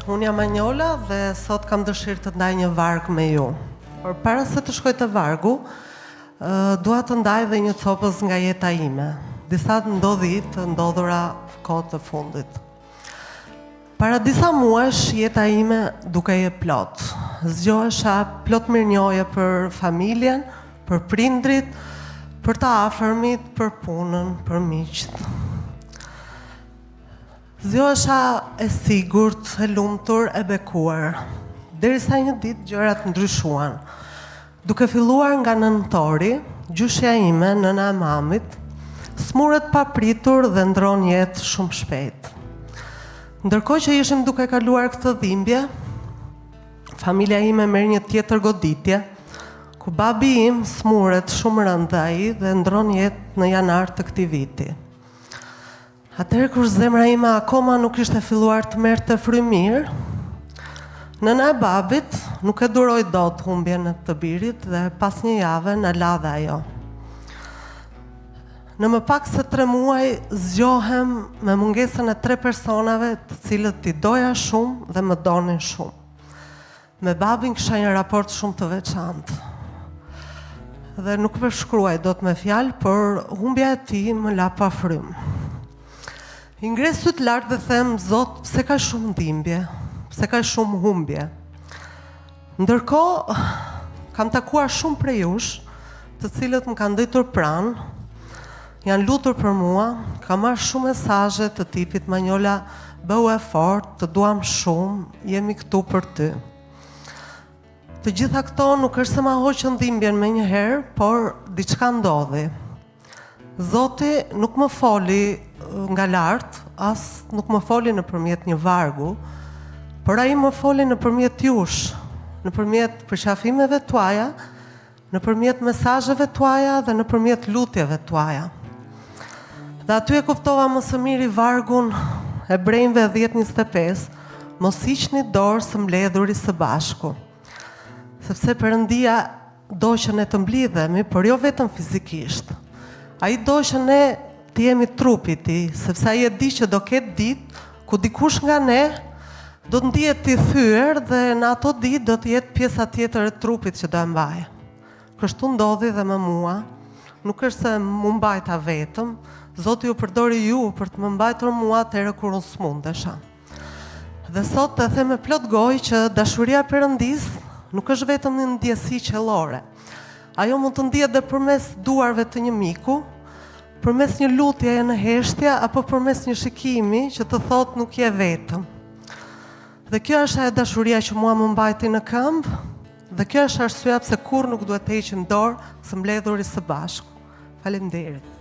unë jam Anjola dhe sot kam dëshirë të ndaj një varg me ju. Por para se të shkoj të vargu, dua të ndaj dhe një copës nga jeta ime. Disa të ndodhura kohë të fundit. Para disa muesh, jeta ime duke je plot. Zgjohesha plot mirënjohje për familjen, për prindrit, për të afërmit, për punën, për miqt. Zgjohesha e sigurt, e lumtur, e bekuar. Derisa një ditë gjërat ndryshuan. Duke filluar nga nëntori, gjyshja ime, nëna e mamit, smuret papritur dhe ndron jetë shumë shpejt. Ndërkohë që ishim duke kaluar këtë dhimbje, familja ime merr një tjetër goditje, ku babi im smuret shumë rënd ai dhe ndron jetë në janar të këtij viti. Atëherë kur zemra ime akoma nuk ishte filluar të merrte frymë mirë, nëna e babit nuk e duroi dot humbjen e të birit dhe pas një jave na la dhe ajo. Në më pak se 3 muaj zgjohem me mungesën e 3 personave të cilët i doja shumë dhe më donin shumë. Me babin kisha një raport shumë të veçantë. Dhe nuk përshkruaj dot me fjalë, por humbja e tij më la pa frymë. I ngres syt lart dhe them, Zot, pse ka shumë dhimbje, pse ka shumë humbje. Ndërkohë, kam takuar shumë prej jush, të cilët më kanë ndëjtur pranë, janë lutur për mua, kam marrë shumë mesazhe të tipit Manjola, bëu efort, të duam shumë, jemi këtu për ty. Të gjitha këto nuk është se ma hoqën dhimbjen me një herë, por diçka ndodhi. Zoti nuk më foli nga lartë, as nuk më foli nëpërmjet një vargu, por ai më foli nëpërmjet jush, nëpërmjet përqafimeve tuaja, nëpërmjet mesazheve tuaja dhe nëpërmjet lutjeve tuaja. Dhe aty e kuptova më së miri vargun Hebrejve 10:25, mos hiqni dorë së mbledhurit së bashku. Sepse Perëndia do që ne të mblidhemi, por jo vetëm fizikisht. Ai do që ne të jemi trupi i tij, sepse ai e di që do ketë ditë ku dikush nga ne do të ndihet i thyer dhe në ato ditë do të jetë pjesa tjetër e trupit që do e mbaj. Kështu ndodhi dhe me mua. Nuk është se më mbajta vetëm, Zoti ju përdori ju për të më mbajtur mua atëherë kur unë smundesha. Dhe sot të them me plot gojë që dashuria e Perëndis nuk është vetëm një ndjesi qellore. Ajo mund të ndihet edhe përmes duarve të një miku, përmes një lutjeje në heshtje apo përmes një shikimi që të thotë nuk je vetëm. Dhe kjo është ajo dashuria që mua më mbajti në këmbë, dhe kjo është arsyeja pse kurrë nuk duhet të heqim dorë së mbledhurit së bashku. Faleminderit.